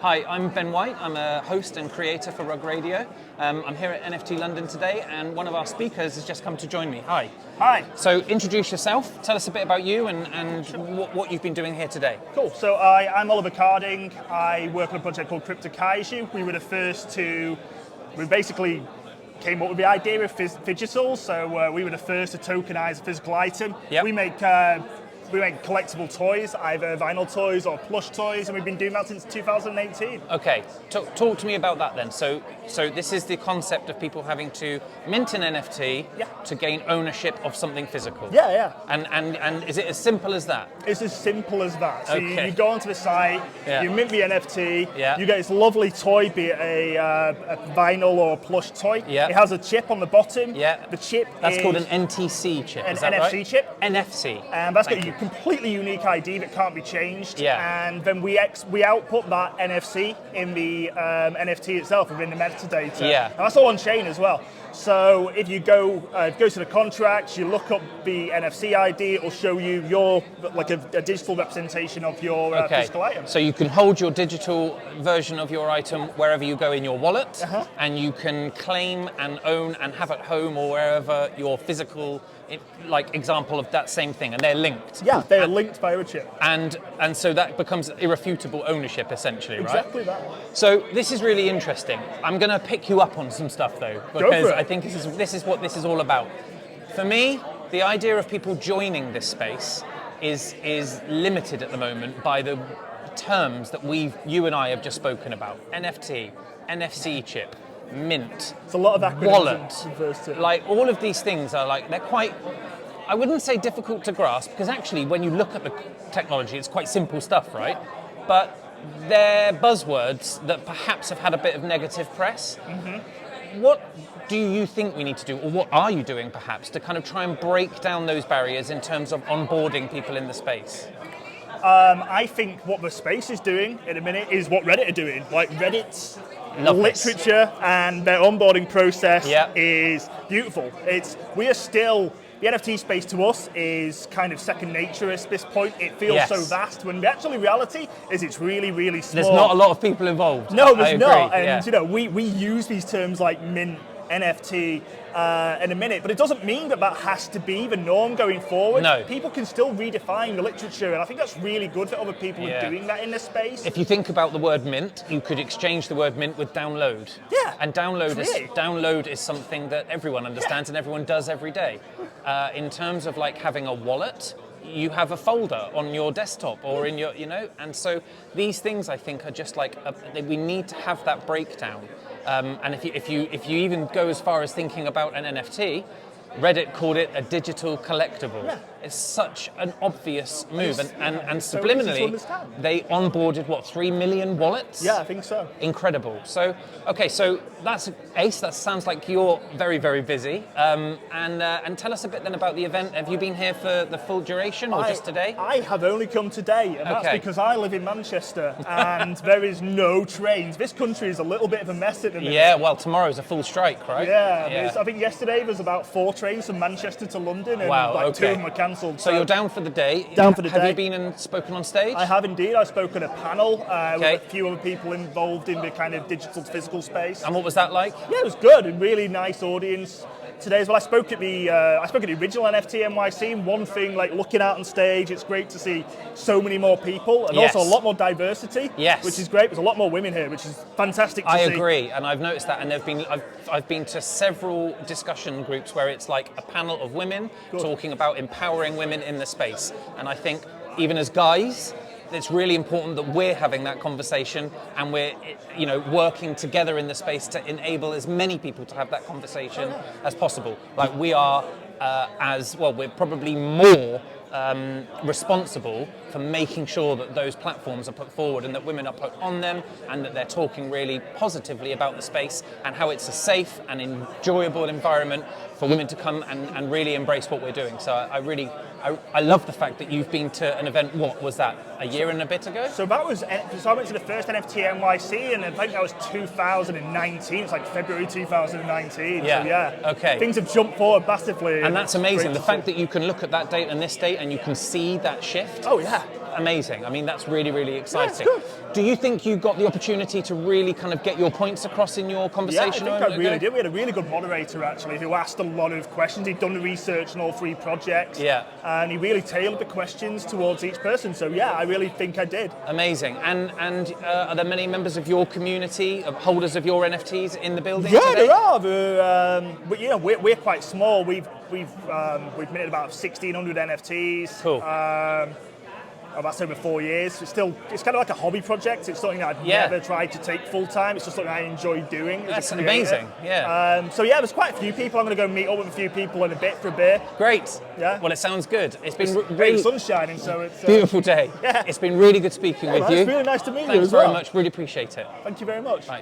Hi, I'm Ben White. I'm a host and creator for Rug Radio. I'm here at NFT.London today, and one of our speakers has just come to join me. Hi. Hi. So introduce yourself. Tell us a bit about you and what you've been doing here today. Cool. So I'm Oliver Carding. I work on a project called Crypto Kaiju. We were the first to. We basically came up with the idea of phygital. So we were the first to tokenize a physical item. Yep. We make collectible toys, either vinyl toys or plush toys, and we've been doing that since 2018. Okay, talk to me about that then. So this is the concept of people having to mint an NFT to gain ownership of something physical. Yeah. And is it as simple as that? It's as simple as that. So Okay. you go onto the site, you mint the NFT, you get this lovely toy, be it a vinyl or plush toy. It has a chip on the bottom. The chip That's called an NTC chip, an is that NFC right? chip. NFC. And that's got a completely unique ID that can't be changed. And then we output that NFC in the NFT itself, within the metadata. And that's all on chain as well. So if you go to the contracts, you look up the NFC ID, it will show you your a digital representation of your physical item. So you can hold your digital version of your item wherever you go in your wallet, and you can claim and own and have at home or wherever your physical example of that same thing, and they're linked. Yeah, they're linked by a chip. And so that becomes irrefutable ownership, essentially, right? Exactly that. So this is really interesting. I'm going to pick you up on some stuff, though, because I think this is what this is all about. For me, the idea of people joining this space is limited at the moment by the terms that you and I have just spoken about. NFT, NFC chip, mint, it's a lot of acronyms, wallet, like all of these things are they're quite, I wouldn't say difficult to grasp, because actually when you look at the technology, it's quite simple stuff, right? But they're buzzwords that perhaps have had a bit of negative press. What do you think we need to do, or what are you doing perhaps, to kind of try and break down those barriers in terms of onboarding people in the space? I think what the space is doing in a minute is what Reddit are doing. Like Reddit's literature and their onboarding process is beautiful. The NFT space to us is kind of second nature at this point. It feels so vast, when the actual reality is it's really, really small. There's not a lot of people involved. No, there's not. And we use these terms like mint, NFT in a minute, but it doesn't mean that has to be the norm going forward. No. People can still redefine the literature, and I think that's really good that other people are doing that in this space. If you think about the word mint, you could exchange the word mint with download. And download is something that everyone understands and everyone does every day. In terms of having a wallet, you have a folder on your desktop or in your, and so these things I think are just we need to have that breakdown. And if you even go as far as thinking about an NFT, Reddit called it a digital collectible. It's such an obvious move, and subliminally, they onboarded 3 million wallets? Yeah, I think so. Incredible. So that's Ace. That sounds like you're very, very busy. And tell us a bit then about the event. Have you been here for the full duration or just today? I have only come today, and that's because I live in Manchester and there is no trains. This country is a little bit of a mess at the minute. Yeah, well, tomorrow's a full strike, right? Yeah. I think yesterday was about 4 trains from Manchester to London, and 2 of them were cancelled. So you're down for the day. Have you been and spoken on stage? I have indeed. I spoke at a panel with a few other people involved in the kind of digital to physical space. And what was that like? Yeah, it was good. A really nice audience today as well. I spoke at the original NFT.NYC. And one thing, looking out on stage, it's great to see so many more people, and also a lot more diversity. Which is great. There's a lot more women here, which is fantastic to see. I agree, and I've noticed that. And I've been to several discussion groups where it's like a panel of women talking about empowering women in the space. And I think even as guys, it's really important that we're having that conversation, and we're working together in the space to enable as many people to have that conversation as possible. We are we're probably more responsible for making sure that those platforms are put forward and that women are put on them, and that they're talking really positively about the space and how it's a safe and enjoyable environment for women to come and really embrace what we're doing. So I love the fact that you've been to an event. What was that, a year and a bit ago? So I went to the first NFT.NYC, and I think that was 2019. It's February 2019. Things have jumped forward massively. And that's amazing. The fact that you can look at that date and this date and you can see that shift. Oh yeah. amazing. I mean, that's really, really exciting. Yeah, do you think you got the opportunity to really kind of get your points across in your conversation? Yeah, I think I really did. We had a really good moderator, actually, who asked a lot of questions. He'd done the research on all 3 projects. Yeah. And he really tailored the questions towards each person. So, yeah, I really think I did. Amazing. And are there many members of your community, of holders of your NFTs in the building Yeah, today? there are. But, you know, we're quite small. We've minted about 1,600 NFTs. Cool. That's over 4 years. It's kind of like a hobby project. It's something that I've never tried to take full time. It's just something I enjoy doing. That's amazing. Yeah. So yeah, there's quite a few people. I'm going to go meet up with a few people in a bit for a beer. Great. Yeah. Well, it sounds good. It's been Great, really the sun's shining, so it's beautiful day. Yeah. It's been really good speaking with you. It's really nice to meet you Thanks as well. very much. Really appreciate it. Thank you very much. Bye.